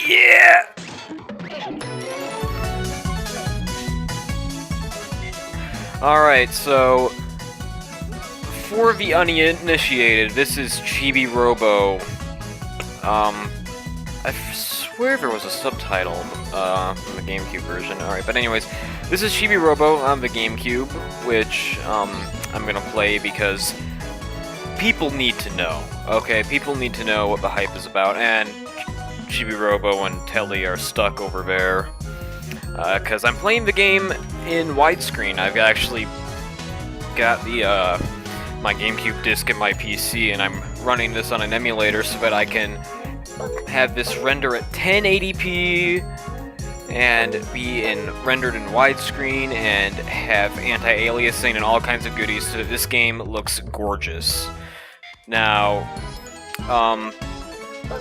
Yeah! Alright, so for the uninitiated, this is Chibi-Robo. I swear there was a subtitle on the GameCube version. Alright, but anyways, this is Chibi-Robo on the GameCube, which I'm gonna play because people need to know. Okay, people need to know what the hype is about, and Chibi-Robo and Telly are stuck over there. Because I'm playing the game in widescreen. I've actually got the my GameCube disc in my PC, and I'm running this on an emulator so that I can have this render at 1080p and be rendered in widescreen and have anti-aliasing and all kinds of goodies so that this game looks gorgeous. Now,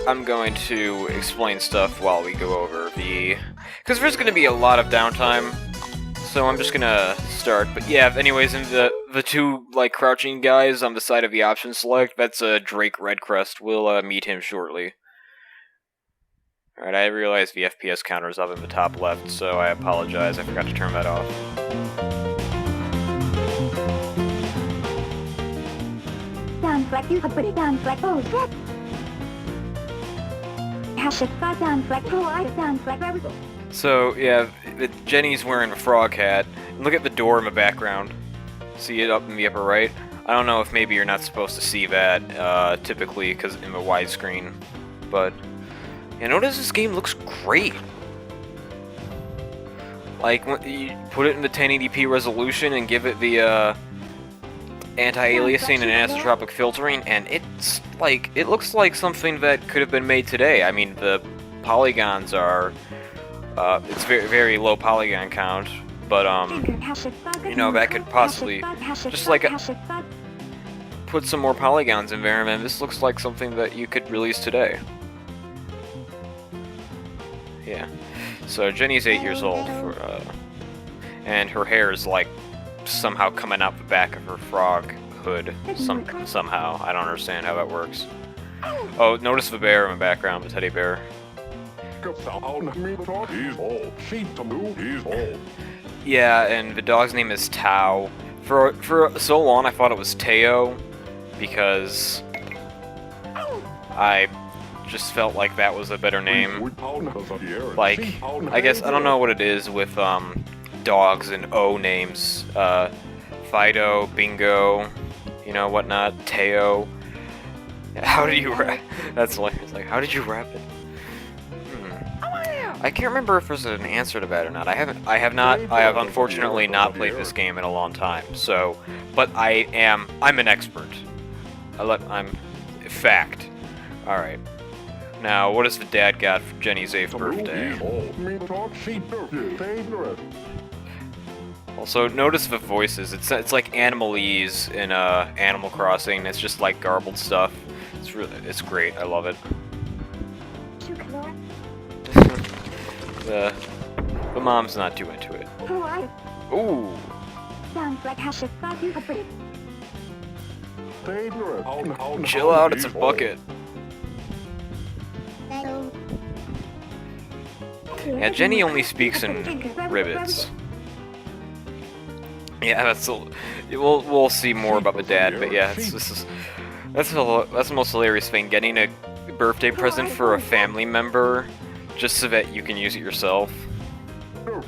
I'm going to explain stuff while we go over because there's going to be a lot of downtime, so I'm just gonna start. But yeah, anyways, in the two, like, crouching guys on the side of the option select, that's Drake Redcrest. We'll meet him shortly. Alright, I realize the FPS counter is up in the top left, so I apologize, I forgot to turn that off. So, yeah, Jenny's wearing a frog hat. And look at the door in the background. See it up in the upper right? I don't know if maybe you're not supposed to see that, typically, because in the widescreen. But, yeah, notice this game looks great. Like, when you put it in the 1080p resolution and give it the, anti-aliasing and anisotropic filtering, and it's like, it looks like something that could have been made today. I mean, the polygons are, it's very, very low polygon count, but, you know, that could possibly, just like, put some more polygons in there, and this looks like something that you could release today. Yeah. So, Jenny's 8 years old, and her hair is, like, somehow coming out the back of her frog hood somehow. I don't understand how that works. Oh, notice the bear in the background, the teddy bear. Yeah, and the dog's name is Tao. For so long I thought it was Teo, because I just felt like that was a better name. Like, I guess, I don't know what it is with dogs and O names, Fido, Bingo, you know, whatnot, Teo. How did you rap? That's hilarious. Like, how did you rap it? I can't remember if there's an answer to that or not. I have unfortunately not played this game in a long time, so, but I'm an expert. I'm, fact. Alright. Now, what has the dad got for Jenny's 8th birthday? Also, notice the voices. It's like Animalese in Animal Crossing. It's just like garbled stuff. It's great. I love it. The mom's not too into it. Ooh. Chill out. It's a bucket. Yeah, Jenny only speaks in ribbits. Yeah, we'll see more about the dad, but yeah, that's the most hilarious thing, getting a birthday present for a family member just so that you can use it yourself. What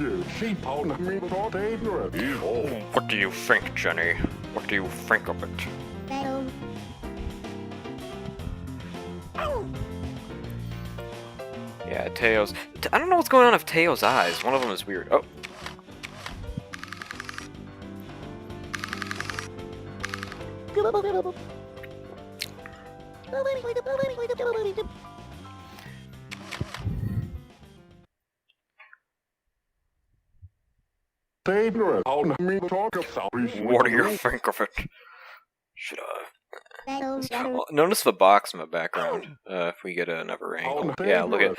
do you think, Jenny? What do you think of it? Yeah, Teo's... I don't know what's going on with Teo's eyes. One of them is weird. Oh. What do you think of it? Should I? Oh, notice the box in the background. If we get another angle, yeah, look at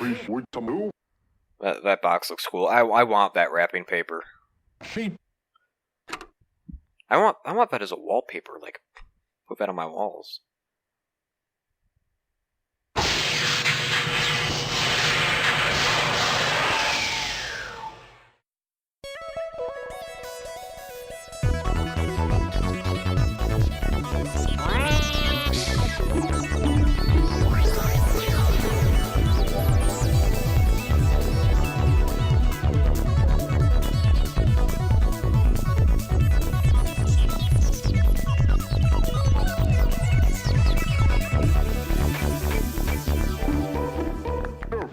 that box. Looks cool. I want that wrapping paper. I want that as a wallpaper. Like, put that on my walls.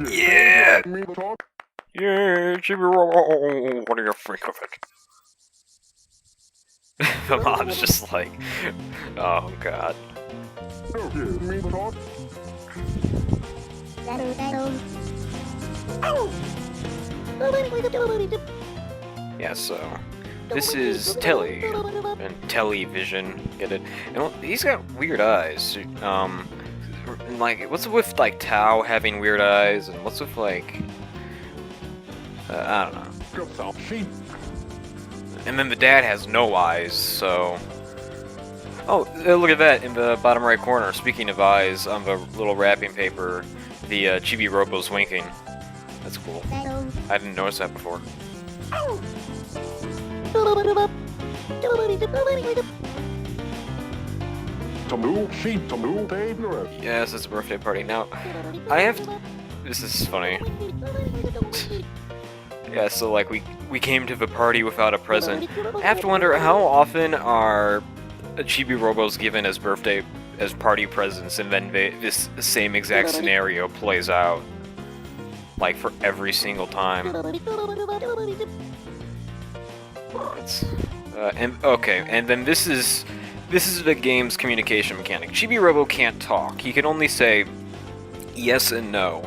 Yeah! Yeah, Chibi-Robo! What do you think of it? The mom's just like, oh god. Yeah, so this is Telly and television. Get it? And he's got weird eyes. And like, what's with like Tao having weird eyes, and what's with like, I don't know. And then the dad has no eyes, so. Oh, look at that in the bottom right corner. Speaking of eyes, on the little wrapping paper, the Chibi-Robo's winking. That's cool. I didn't notice that before. Yes, it's a birthday party. Now, this is funny. Yeah, so like we came to the party without a present. I have to wonder how often are Chibi-Robos given as party presents, and then this same exact scenario plays out, like for every single time. And then this is the game's communication mechanic. Chibi-Robo can't talk. He can only say yes and no.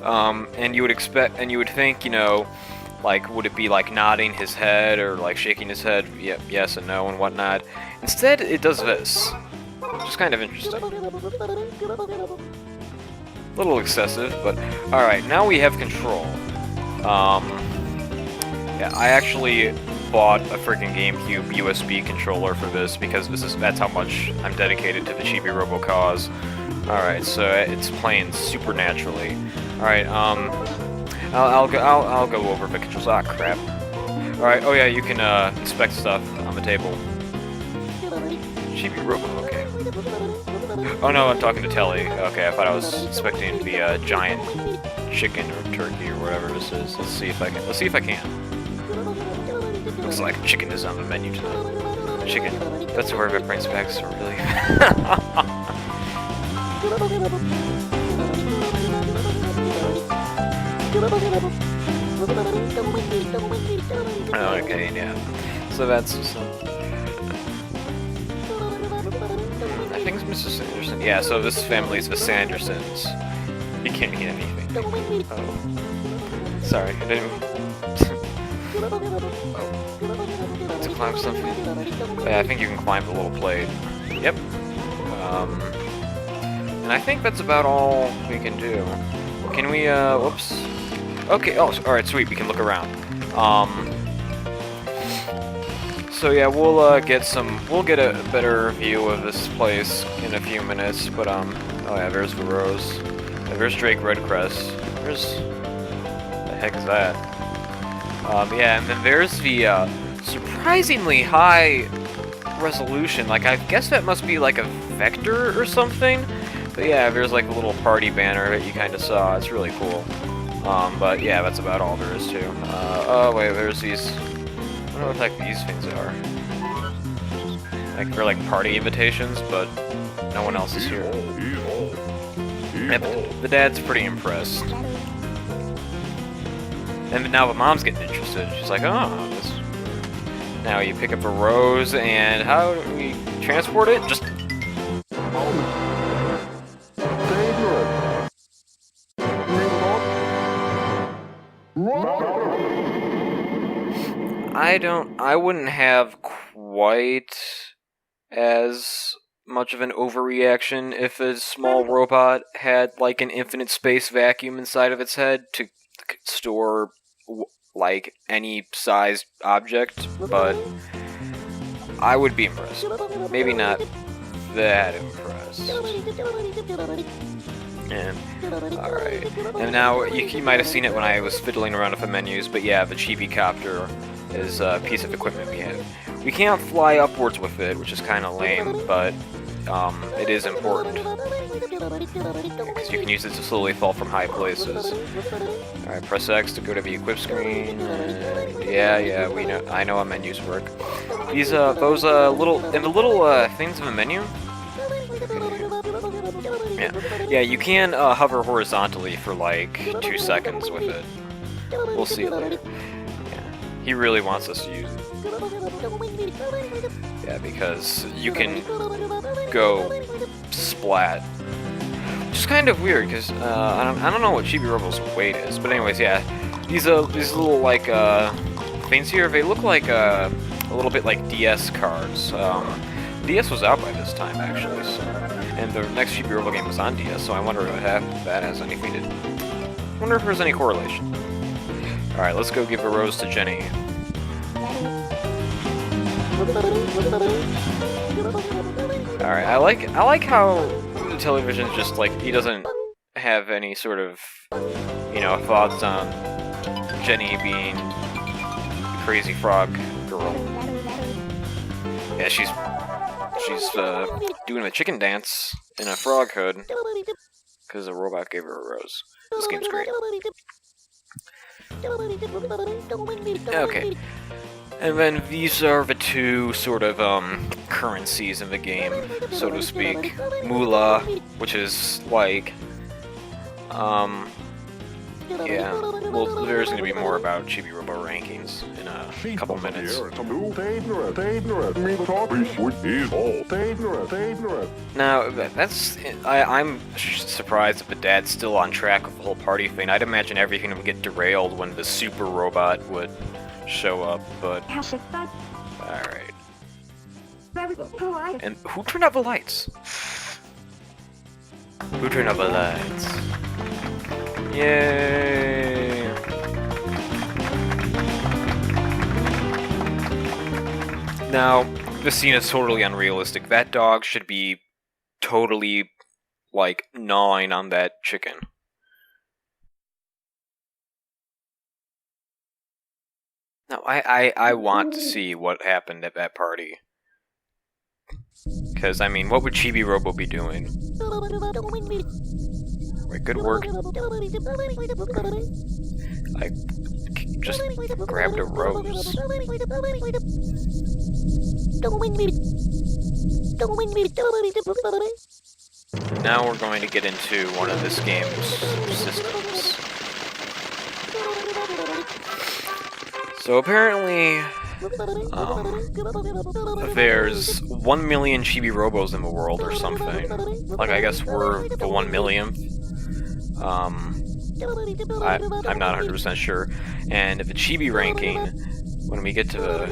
And you would think, you know, like, would it be like nodding his head or like shaking his head, yep, yes and no and whatnot. Instead, it does this, which is kind of interesting. A little excessive, but alright, now we have control. Yeah, I actually bought a freaking GameCube USB controller for this because that's how much I'm dedicated to the Chibi-Robo cause. Alright, so it's playing super naturally. Alright, I'll go over the controls. Ah, crap. Alright, oh yeah, you can inspect stuff on the table. Chibi-Robo, okay. Oh no, I'm talking to Telly. Okay, I thought I was inspecting the giant chicken or turkey or whatever this is. Let's see if I can. Looks like chicken is on the menu tonight. Chicken. That's where it brings back some really. Okay, yeah. So that's some. I think it's Mrs. Sanderson. Yeah, so this family's the Sandersons. You can't eat anything. Oh. Sorry, I didn't. To climb something? Yeah, I think you can climb the little plate. Yep. And I think that's about all we can do. Can we, whoops. Okay, oh, alright, sweet, we can look around. So yeah, we'll get a better view of this place in a few minutes, but, oh yeah, there's the rose. Yeah, there's Drake Redcrest. The heck is that? Yeah, and then there's the, surprisingly high resolution. Like, I guess that must be like a vector or something. But yeah, there's like a little party banner that you kind of saw. It's really cool. But yeah, that's about all there is to. Oh wait, there's these. I don't know what the heck these things are. Like they're like party invitations, but no one else is here. Yeah, the dad's pretty impressed. And now the mom's getting interested. She's like, oh, this. Now you pick up a rose, and how do we transport it? Just. I wouldn't have quite as much of an overreaction if a small robot had like an infinite space vacuum inside of its head to store like any sized object, but I would be impressed. Maybe not that impressed. And alright. And now you might have seen it when I was fiddling around with the menus, but yeah, the Chibi-Copter is a piece of equipment we have. We can't fly upwards with it, which is kind of lame, but it is important. Because you can use it to slowly fall from high places. Alright, press X to go to the equip screen. And yeah, we know. I know how menus work. These those little things in the menu. Yeah, you can hover horizontally for like 2 seconds with it. We'll see it later. Yeah, he really wants us to use it. Yeah, because you can go splat. Which is kind of weird, because I don't know what Chibi-Robo's weight is, but anyways, yeah. These little, like, things here, they look like a little bit like DS cards. DS was out by this time, actually, so, and the next Chibi-Robo game was on DS, so I wonder if that has anything to do. I wonder if there's any correlation. Alright, let's go give a rose to Jenny. Alright, I like how the television's just like, he doesn't have any sort of, you know, thoughts on Jenny being the crazy frog girl. Yeah, she's doing a chicken dance in a frog hood because a robot gave her a rose. This game's great. Okay. And then these are the two sort of currencies in the game, so to speak. Moolah, which is like yeah, well, there's going to be more about Chibi-Robo rankings in a couple minutes. Now, I'm surprised that the dad's still on track with the whole party thing. I'd imagine everything would get derailed when the super robot would show up, but... Alright. And who turned out the lights? Who turned out the lights? Yay! Now, this scene is totally unrealistic. That dog should be totally, like, gnawing on that chicken. No, I want to see what happened at that party. Because, I mean, what would Chibi-Robo be doing? Wait, good work. I just grabbed a rose. Now we're going to get into one of this game's systems. So apparently, there's 1 million Chibi-Robos in the world or something. Like, I guess we're the 1 millionth. I'm not 100% sure. And the Chibi ranking, when we get to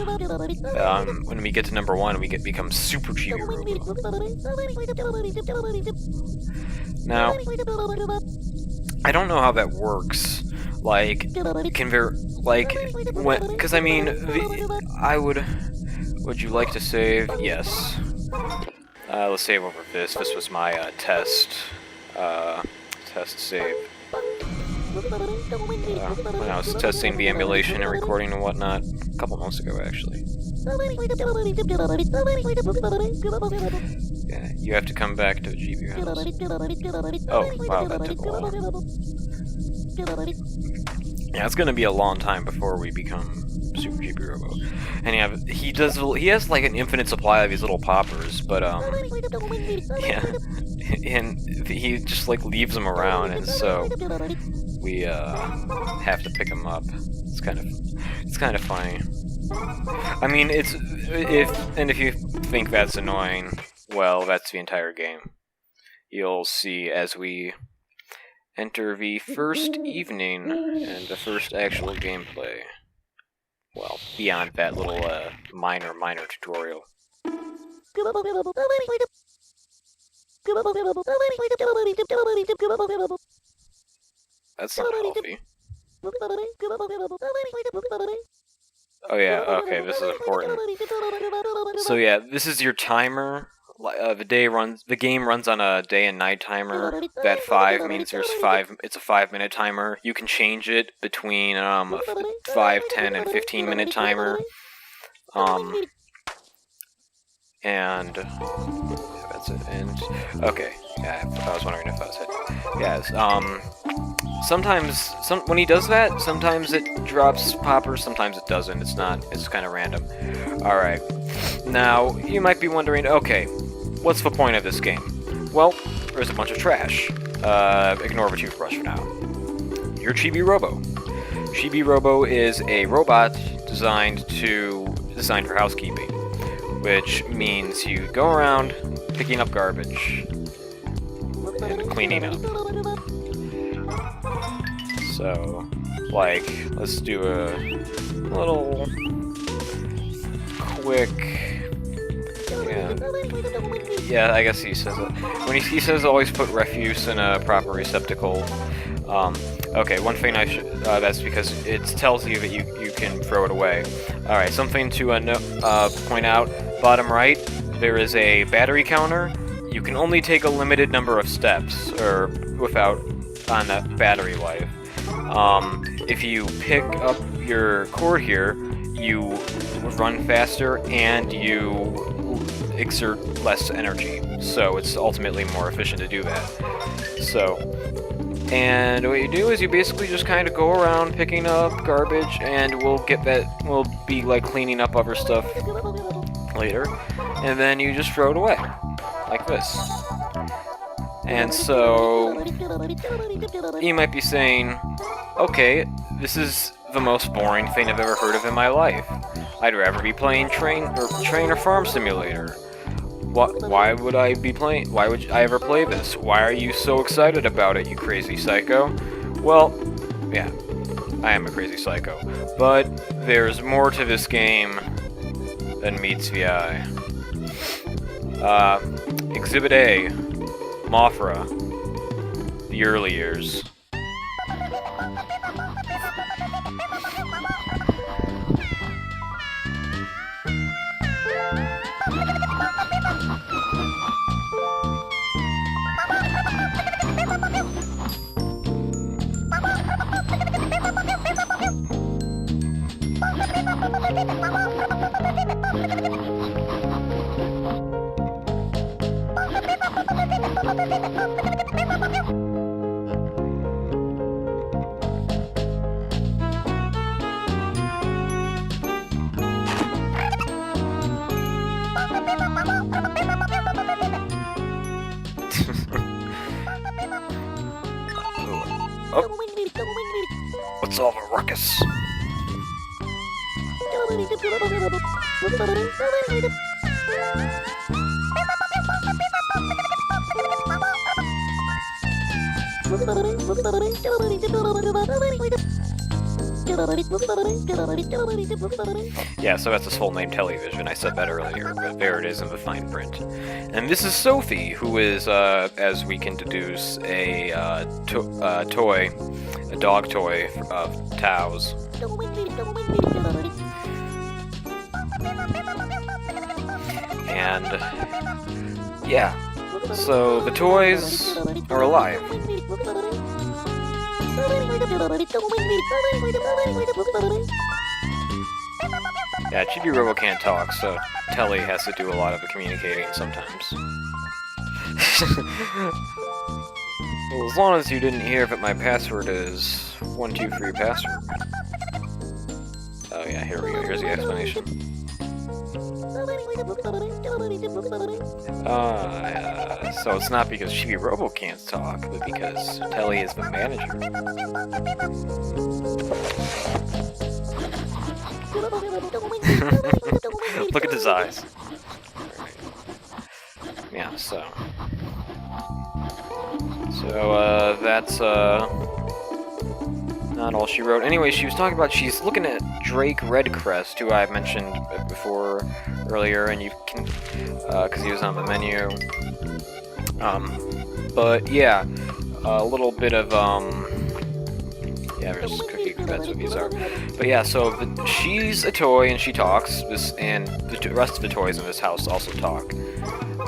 number 1, we become Super Chibi-Robo. Now, I don't know how that works. Like, because I mean, would you like to save? Yes. Let's save over this. This was my test save. When I was testing the emulation and recording and whatnot, a couple months ago, actually. Yeah, you have to come back to the GB house. Oh, wow, that took a while. Yeah, it's gonna be a long time before we become Super Chibi-Robo. And yeah, he has like an infinite supply of these little poppers, but yeah, and he just like leaves them around, and so we have to pick them up. It's kind of funny. I mean, if you think that's annoying, well, that's the entire game. You'll see as we enter the first evening and the first actual gameplay. Well, beyond that little minor tutorial. That's not healthy. Oh yeah, okay, this is important. So yeah, this is your timer. The game runs on a day and night timer. That 5 means it's a 5-minute timer. You can change it between a 5, 10, and 15-minute timer. And that's it. And okay, yeah, I was wondering if I was hit. Yes. Sometimes when he does that, sometimes it drops poppers, sometimes it doesn't. It's not. It's kind of random. All right. Now you might be wondering, okay, what's the point of this game? Well, there's a bunch of trash. Ignore the toothbrush for now. You're Chibi-Robo. Chibi-Robo is a robot designed for housekeeping, which means you go around picking up garbage and cleaning up. So, like, let's do a little quick. Yeah, I guess he says it. When he says always put refuse in a proper receptacle. Okay, one thing that's because it tells you that you can throw it away. Alright, something to point out. Bottom right, there is a battery counter. You can only take a limited number of steps, or without on that battery life. If you pick up your core here, you run faster and you exert less energy. So it's ultimately more efficient to do that. So, and what you do is you basically just kind of go around picking up garbage, and we'll be like cleaning up other stuff later, and then you just throw it away, like this. And so, you might be saying, okay, this is the most boring thing I've ever heard of in my life. I'd rather be playing Train or Farm Simulator. Why would I ever play this? Why are you so excited about it, you crazy psycho? Well, yeah, I am a crazy psycho. But there's more to this game than meets the eye. Exhibit A, Mothra, the early years. Oh. What's all the ruckus? Yeah, so that's his full name, Television. I said that earlier, but there it is in the fine print. And this is Sophie, who is, as we can deduce, a dog toy of Tao's. And yeah, so the toys are alive. Yeah, Chibi-Robo can't talk, so Telly has to do a lot of the communicating sometimes. Well, as long as you didn't hear that my password is 123 password. Oh yeah, here we go, here's the explanation. So it's not because Chibi-Robo can't talk, but because Telly is the manager. Look at his eyes. Yeah, so that's not all she wrote. Anyway, she was talking about she's looking at Drake Redcrest, who I've mentioned before earlier, and you can because he was on the menu. But yeah, a little bit of yeah, there's cookie. That's what these are. But yeah, so she's a toy and she talks. And the rest of the toys in this house also talk.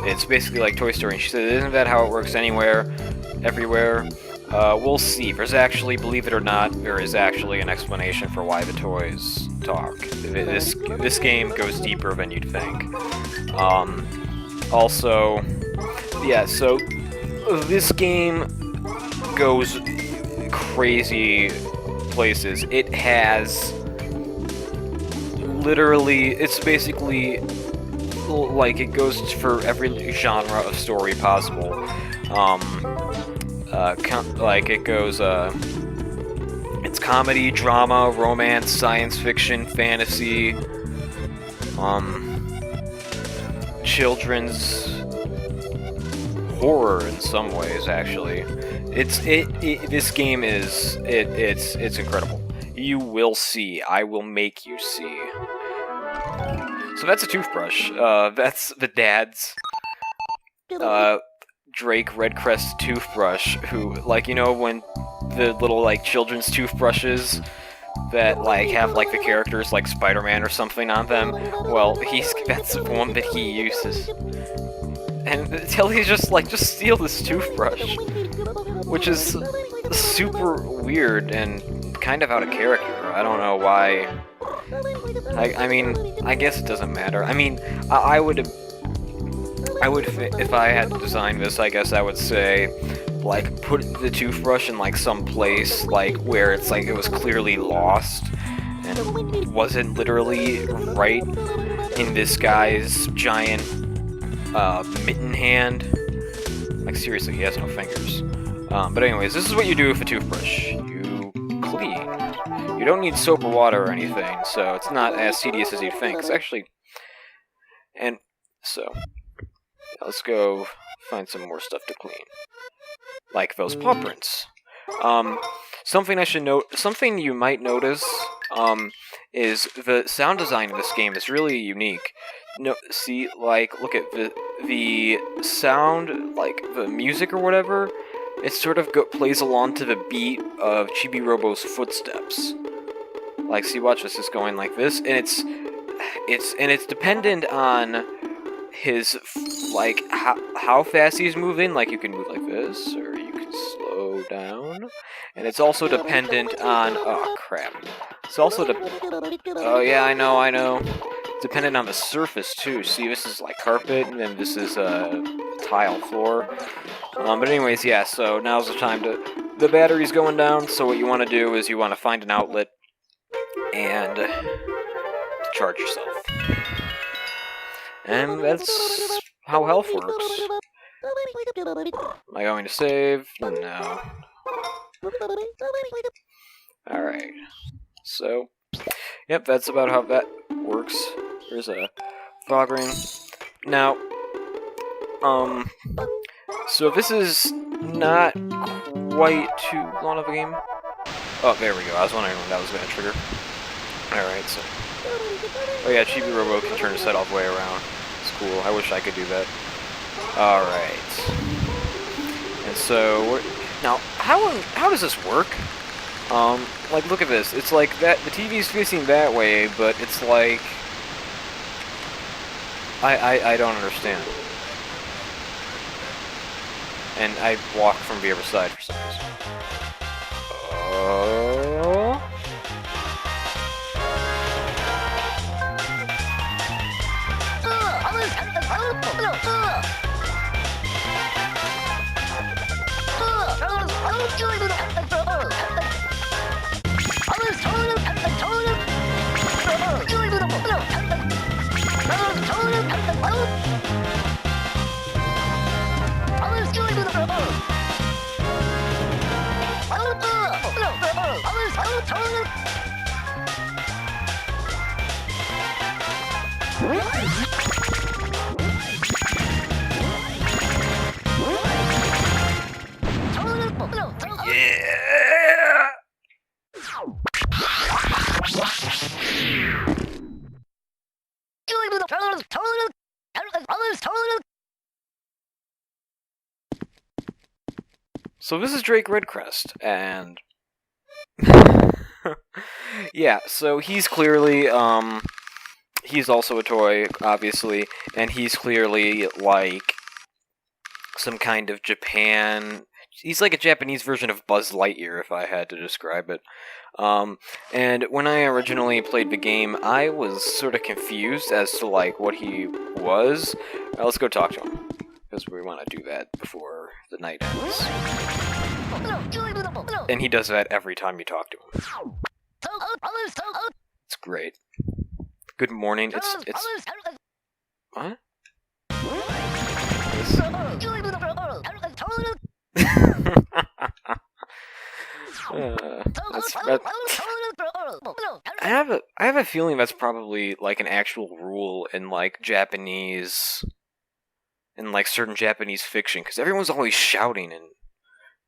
It's basically like Toy Story. And she said, "Isn't that how it works everywhere?" We'll see. There's actually, believe it or not, there is actually an explanation for why the toys talk. This game goes deeper than you'd think. Also, yeah. So this game goes crazy places. It has literally, it's basically like it goes for every genre of story possible. Like it goes, it's comedy, drama, romance, science fiction, fantasy, children's horror in some ways. Actually, this game is it's incredible. You will see. I will make you see. So that's a toothbrush. That's the dad's Drake Redcrest toothbrush, who, like, you know, when the little, like, children's toothbrushes that, like, have, like, the characters, like, Spider-Man or something on them, well, that's the one that he uses. And until he's just steal this toothbrush, which is super weird and kind of out of character. I don't know why. I mean, I guess it doesn't matter. I mean, I would, if I had to design this, I guess I would say, like, put the toothbrush in, like, some place, like, where it's, like, it was clearly lost, and wasn't literally right in this guy's giant, mitten hand. Like, seriously, he has no fingers. But anyways, this is what you do with a toothbrush. You clean. You don't need soap or water or anything, so it's not as tedious as you'd think. It's actually... And, so... let's go find some more stuff to clean. Like those paw prints. Something I should note, something you might notice, is the sound design of this game is really unique. No, see, like, look at the sound, like, the music or whatever, it sort of plays along to the beat of Chibi-Robo's footsteps. Like, see, watch this, it's going like this, and it's dependent on his, like, how fast he's moving. Like, you can move like this, or you can slow down. And it's also dependent on, oh crap. It's also oh yeah, I know. It's dependent on the surface too. See, this is like carpet, and then this is a tile floor. But anyways, yeah, so now's the time the battery's going down, so what you want to do is you want to find an outlet and charge yourself. And that's how health works. Am I going to save? No. Alright. So, yep, that's about how that works. There's a fog ring. Now, so this is not quite too long of a game. Oh, there we go. I was wondering when that was going to trigger. Alright, so... oh yeah, Chibi-Robo can turn his head all the way around. It's cool. I wish I could do that. Alright. And so, now, how does this work? Like, look at this. It's like that, the TV's facing that way, but it's like... I don't understand. And I walk from the other side for some reason. So this is Drake Redcrest, and yeah, so he's clearly he's also a toy, obviously, and he's clearly like some kind of Japan. He's like a Japanese version of Buzz Lightyear, if I had to describe it. And when I originally played the game, I was sort of confused as to like what he was. Let's go talk to him, because we want to do that before the night ends. And he does that every time you talk to him. It's great. Good morning. It's what? I have a feeling that's probably like an actual rule in like Japanese, in like certain Japanese fiction, because everyone's always shouting in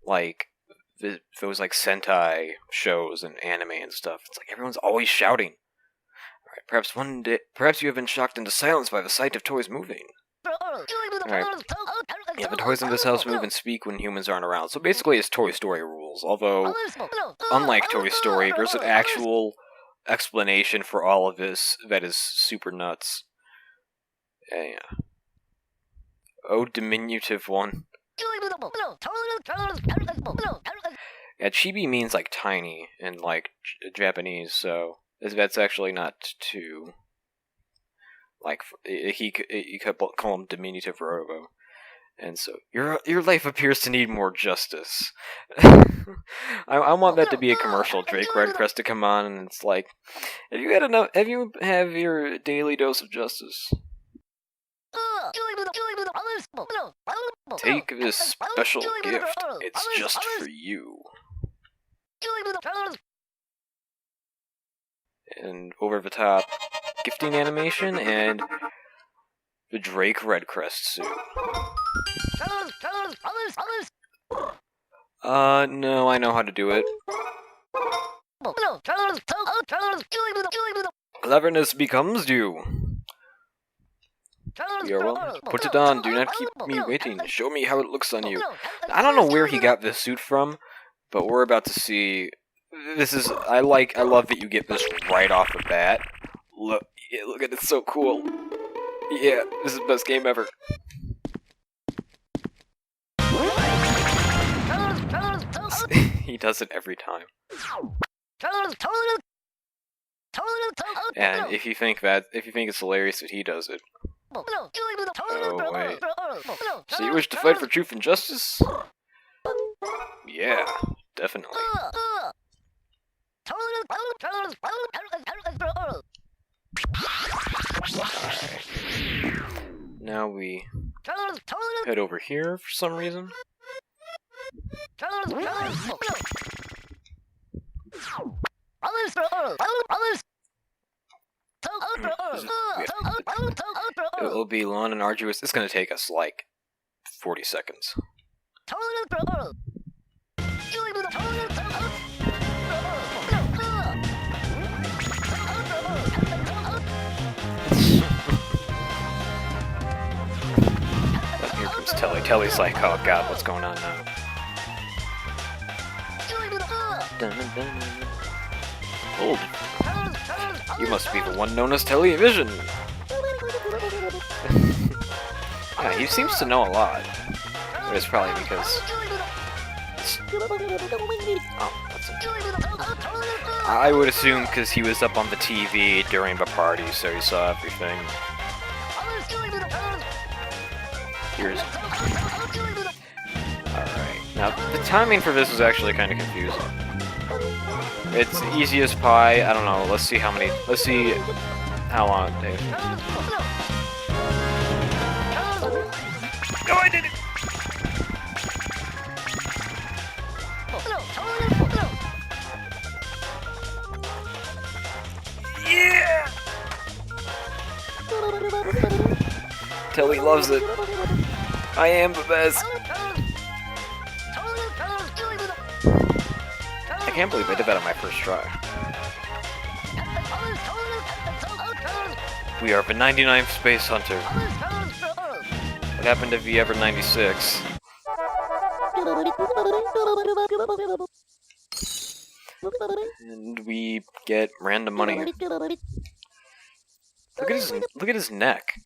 like those like Sentai shows and anime and stuff. It's like everyone's always shouting. Alright, perhaps one day, perhaps you have been shocked into silence by the sight of toys moving. Alright. Yeah, the toys in this house move and speak when humans aren't around. So basically it's Toy Story rules, although, unlike Toy Story, there's an actual explanation for all of this that is super nuts. Yeah. Oh, diminutive one. Yeah, chibi means like tiny in like Japanese, so that's actually not too like you could call him diminutive robo. And so your life appears to need more justice. I want that to be a commercial. Drake Redcrest to come on, and it's like, have you had enough? Have you have your daily dose of justice? Take this special gift. It's just for you. And over the top gifting animation and the Drake Redcrest suit. No, I know how to do it. Cleverness becomes due. You're well. Put it on. Do not keep me waiting. Show me how it looks on you. I don't know where he got this suit from, but we're about to see. This is. I love that you get this right off the bat. Look at it. It's so cool. Yeah, this is the best game ever. He does it every time. And if you think it's hilarious that he does it. Oh wait. So you wish to fight for truth and justice? Yeah, definitely. Now we head over here for some reason. It will be long and arduous. It's going to take us like 40 seconds. Here comes Telly. Telly's like, oh god, what's going on now? Hold. You must be the one known as Television. Yeah, he seems to know a lot. But it's probably because... Oh, that's it. I would assume because he was up on the TV during the party, so he saw everything. Here's... Alright. Now, the timing for this is actually kind of confusing. It's easy as pie. I don't know. Let's see how many... Let's see how long it takes. Oh, I did it! Yeah! Telly loves it. I am the best. I can't believe I did that on my first try. We are the 99th Space Hunter. What happened to the ever 96? And we get random money. Look at his neck.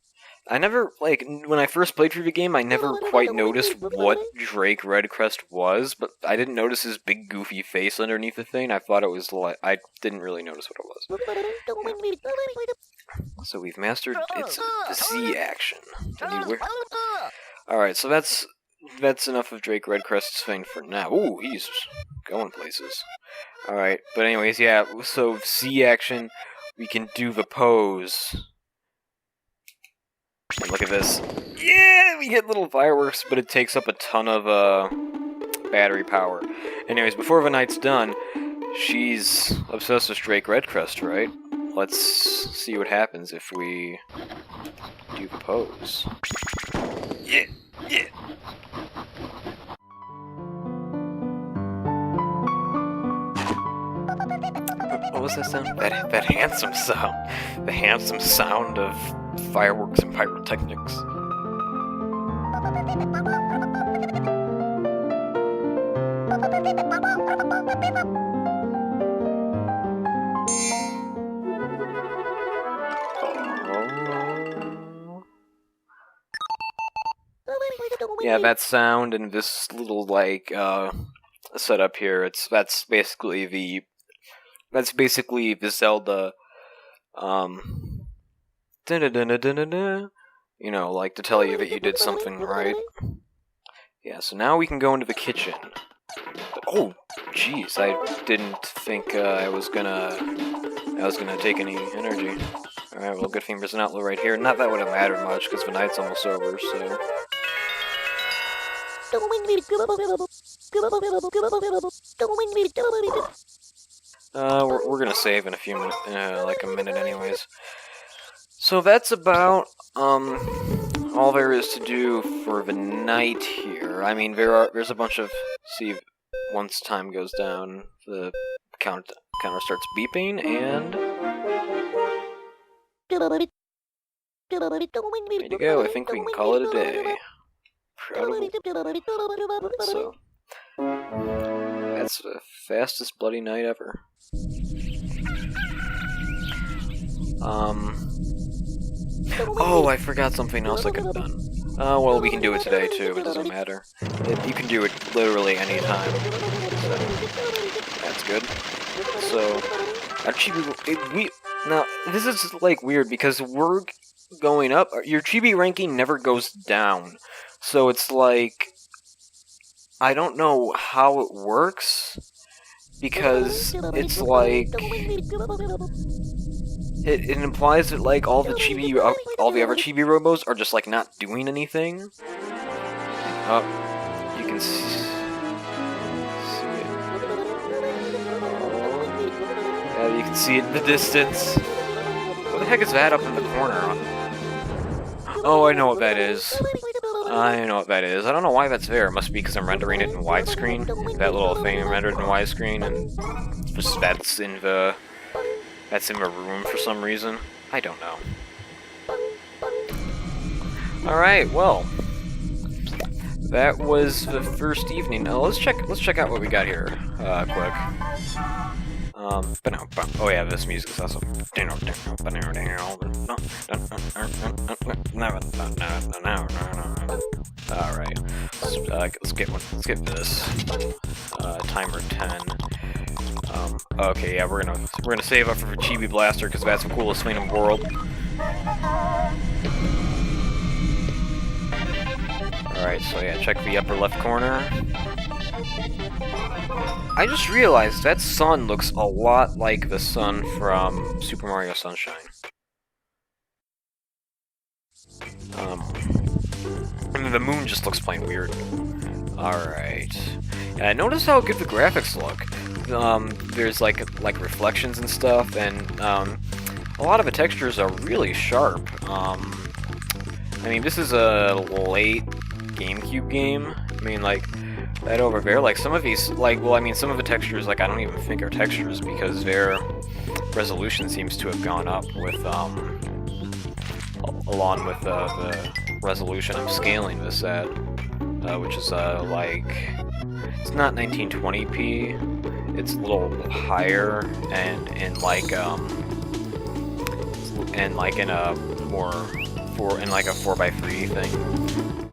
I never, like, when I first played through the game, I never quite noticed what Drake Redcrest was, but I didn't notice his big goofy face underneath the thing. I thought it was, like, I didn't really notice what it was. So we've mastered the Z action. Alright, so that's enough of Drake Redcrest's thing for now. Ooh, he's going places. Alright, but anyways, yeah, so Z action, we can do the pose. And look at this. Yeah, we get little fireworks, but it takes up a ton of battery power. Anyways, before the night's done, she's obsessed with Drake Redcrest, right? Let's see what happens if we do the pose. Yeah, yeah. What was that sound? That handsome sound. The handsome sound of fireworks and pyrotechnics. Yeah, that sound and this little, like, setup here, that's basically the Zelda, you know, like, to tell you that you did something right. Yeah, so now we can go into the kitchen. Oh, jeez, I didn't think I was gonna take any energy. Alright, well, good thing there's an outlet right here. Not that would have mattered much, because the night's almost over, so... We're gonna save in a few minutes, like a minute anyways. So that's about, all there is to do for the night here. I mean, there's a bunch of, see, once time goes down, the counter starts beeping, and... Way to go, I think we can call it a day. So, that's the fastest bloody night ever. Oh, I forgot something else I could have done. Well, we can do it today too, it doesn't matter. You can do it literally any time. So, that's good. So, now, this is, like, weird, because we're going up. Your Chibi ranking never goes down. So it's like, I don't know how it works, because it's like, it implies that, like, all the other Chibi-Robos are just, like, not doing anything. Oh, you can see it. Yeah, you can see it in the distance. What the heck is that up in the corner? Oh, I know what that is. I know what that is. I don't know why that's there. It must be because I'm rendering it in widescreen. That little thing rendered in widescreen, and just that's in the room for some reason. I don't know. Alright, well. That was the first evening. Let's check out what we got here, quick. Oh yeah, this music is awesome. Alright, let's get this. Timer 10. Okay, yeah, we're gonna save up for Chibi Blaster because that's the coolest thing in the world. Alright, so yeah, check the upper left corner. I just realized that sun looks a lot like the sun from Super Mario Sunshine. I mean, the moon just looks plain weird. Alright. And notice how good the graphics look. There's like reflections and stuff, and a lot of the textures are really sharp. I mean, this is a late GameCube game. I mean, like, that over there, like, some of these, like, well, I mean, some of the textures, like, I don't even think are textures, because their resolution seems to have gone up with, along with, the resolution I'm scaling this at, which is, like, It's not 1920p. It's a little higher, and in like in a more in like a 4x3 thing.